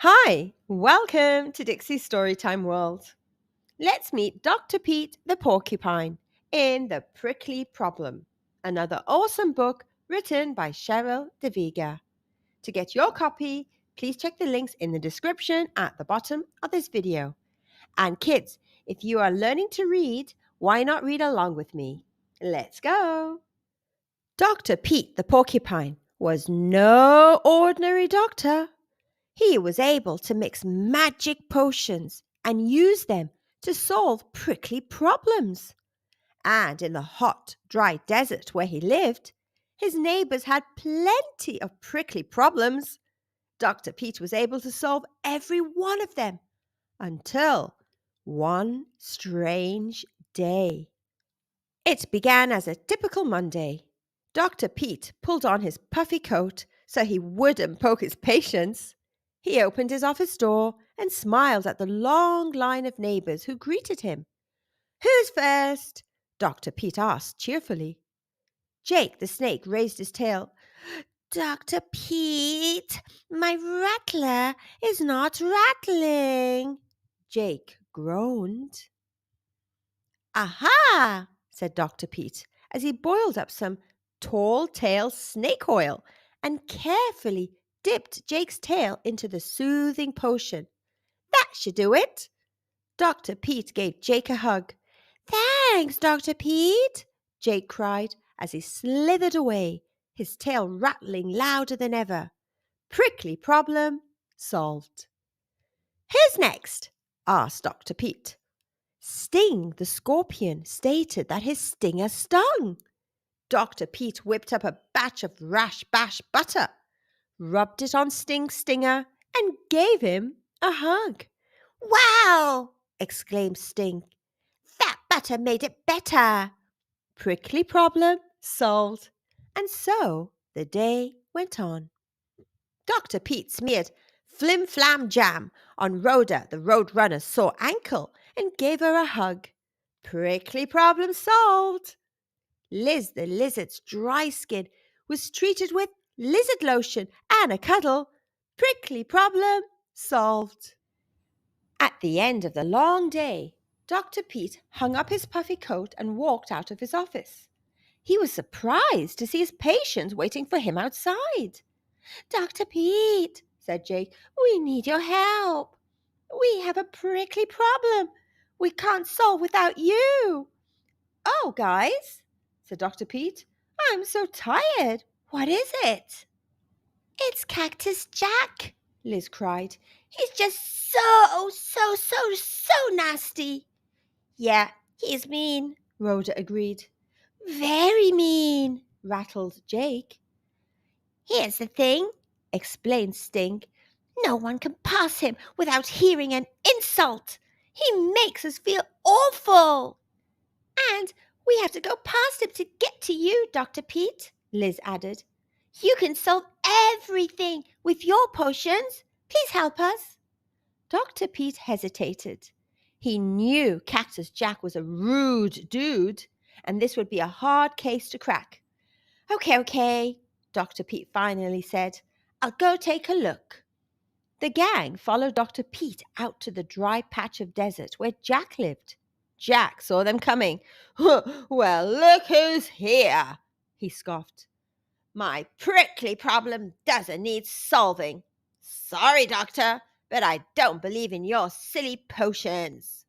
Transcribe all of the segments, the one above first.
Hi, welcome to Dixy's Storytime world. Let's meet Dr. Pete the Porcupine in The Prickly Problem, another awesome book written by Cheryl DeVega. To get your copy, please check the links in the description at the bottom of this video. And kids, if you are learning to read, why not read along with me? Let's go! Dr. Pete the Porcupine was no ordinary doctor. He was able to mix magic potions and use them to solve prickly problems. And in the hot, dry desert where he lived, his neighbors had plenty of prickly problems. Dr. Pete was able to solve every one of them until one strange day. It began as a typical Monday. Dr. Pete pulled on his puffy coat so he wouldn't poke his patients. He opened his office door and smiled at the long line of neighbors who greeted him. "Who's first?" Dr. Pete asked cheerfully. Jake the snake raised his tail. "Dr. Pete, my rattler is not rattling." Jake groaned. "Aha!" said Dr. Pete as he boiled up some tall tale snake oil and carefully dipped Jake's tail into the soothing potion. "That should do it." Dr. Pete gave Jake a hug. "Thanks, Dr. Pete," Jake cried as he slithered away, his tail rattling louder than ever. Prickly problem solved. "Who's next?" asked Dr. Pete. Sting the scorpion stated that his stinger stung. Dr. Pete whipped up a batch of rash bash butter, rubbed it on Sting's stinger, and gave him a hug. "Wow!" exclaimed Sting. "That butter made it better." Prickly problem solved. And so the day went on. Dr. Pete smeared flim-flam jam on Rhoda, the roadrunner's sore ankle, and gave her a hug. Prickly problem solved. Liz the lizard's dry skin was treated with lizard lotion and a cuddle. Prickly problem solved. At the end of the long day, Dr. Pete hung up his puffy coat and walked out of his office. He was surprised to see his patients waiting for him outside. "Dr. Pete," said Jake, "we need your help. We have a prickly problem we can't solve without you." "Oh, guys," said Dr. Pete, "I'm so tired. What is it?" "It's Cactus Jack," Liz cried. "He's just so nasty." "Yeah, he's mean," Rhoda agreed. "Very mean," rattled Jake. "Here's the thing," explained Sting. "No one can pass him without hearing an insult. He makes us feel awful." "And we have to go past him to get to you, Dr. Pete," Liz added. "You can solve everything with your potions. Please help us." Dr. Pete hesitated. He knew Cactus Jack was a rude dude, and this would be a hard case to crack. Okay, Dr. Pete finally said. "I'll go take a look." The gang followed Dr. Pete out to the dry patch of desert where Jack lived. Jack saw them coming. "Well, look who's here," he scoffed. "My prickly problem doesn't need solving. Sorry, doctor, but I don't believe in your silly potions."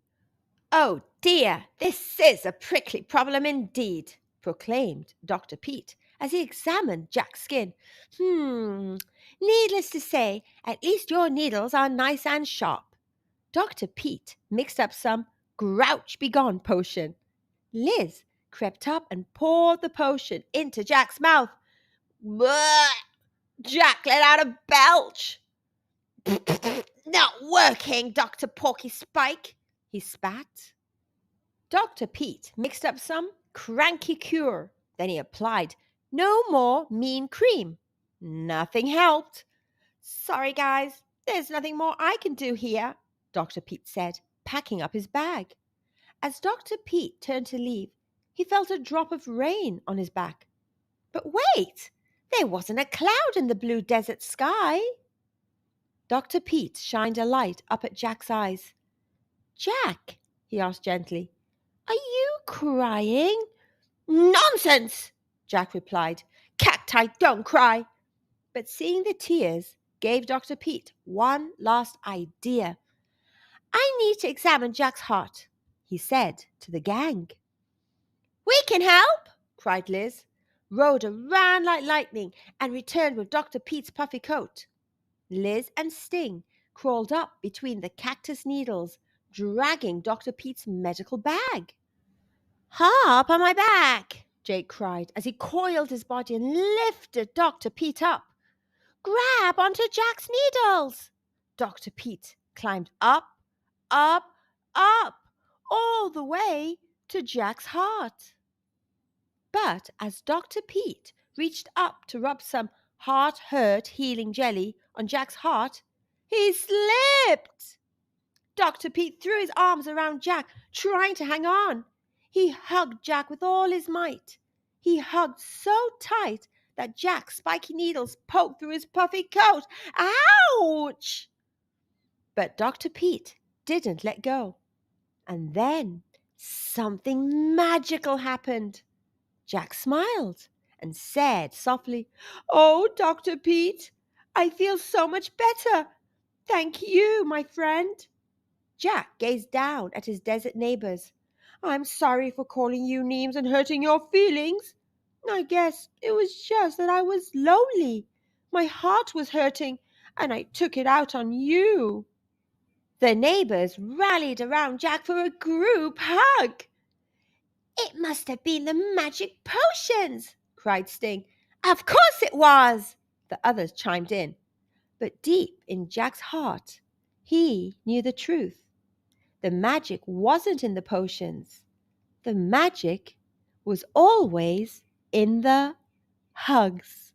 "Oh dear, this is a prickly problem indeed," proclaimed Dr. Pete as he examined Jack's skin. Needless to say, at least your needles are nice and sharp." Dr. Pete mixed up some Grouch Begone potion. Liz crept up and poured the potion into Jack's mouth. Bleh! Jack let out a belch. "Not working, Dr. Porky Spike," he spat. Dr. Pete mixed up some cranky cure. Then he applied no more mean cream. Nothing helped. "Sorry, guys, there's nothing more I can do here," Dr. Pete said, packing up his bag. As Dr. Pete turned to leave, he felt a drop of rain on his back. But wait, there wasn't a cloud in the blue desert sky. Dr. Pete shined a light up at Jack's eyes. "Jack," he asked gently, "are you crying?" "Nonsense," Jack replied. "Cacti don't cry." But seeing the tears gave Dr. Pete one last idea. "I need to examine Jack's heart," he said to the gang. "We can help," cried Liz. Rhoda ran like lightning and returned with Dr. Pete's puffy coat. Liz and Sting crawled up between the cactus needles, dragging Dr. Pete's medical bag. "Hop on my back," Jake cried as he coiled his body and lifted Dr. Pete up. "Grab onto Jack's needles." Dr. Pete climbed up, up, up, all the way to Jack's heart. But as Dr. Pete reached up to rub some heart-hurt healing jelly on Jack's heart, he slipped. Dr. Pete threw his arms around Jack, trying to hang on. He hugged Jack with all his might. He hugged so tight that Jack's spiky needles poked through his puffy coat. Ouch! But Dr. Pete didn't let go. And then something magical happened. Jack smiled and said softly, "Oh, Dr. Pete, I feel so much better. Thank you, my friend." Jack gazed down at his desert neighbors. "I'm sorry for calling you names and hurting your feelings. I guess it was just that I was lonely. My heart was hurting, and I took it out on you." The neighbors rallied around Jack for a group hug. "It must have been the magic potions," cried Sting. "Of course it was," the others chimed in. But deep in Jack's heart, he knew the truth. The magic wasn't in the potions. The magic was always in the hugs.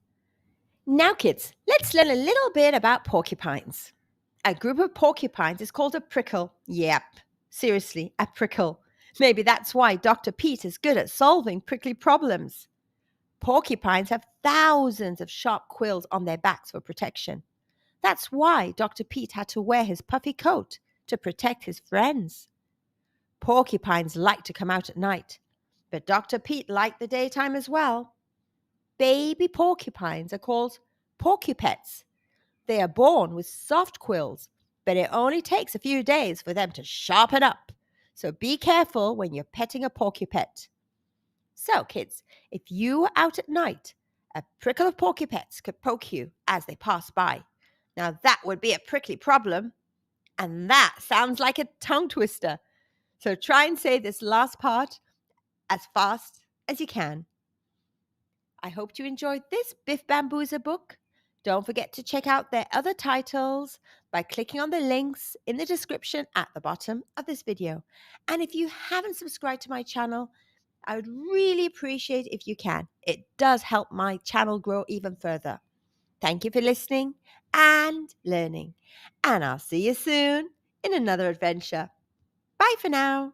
Now, kids, let's learn a little bit about porcupines. A group of porcupines is called a prickle. Yep, seriously, a prickle. Maybe that's why Dr. Pete is good at solving prickly problems. Porcupines have thousands of sharp quills on their backs for protection. That's why Dr. Pete had to wear his puffy coat to protect his friends. Porcupines like to come out at night, but Dr. Pete liked the daytime as well. Baby porcupines are called porcupets. They are born with soft quills, but it only takes a few days for them to sharpen up. So be careful when you're petting a porcupet. So, kids, if you were out at night, a prickle of porcupets could poke you as they pass by. Now that would be a prickly problem. And that sounds like a tongue twister. So try and say this last part as fast as you can. I hope you enjoyed this Biff Bamboozler book. Don't forget to check out their other titles by clicking on the links in the description at the bottom of this video. And if you haven't subscribed to my channel, I would really appreciate if you can. It does help my channel grow even further. Thank you for listening and learning. And I'll see you soon in another adventure. Bye for now.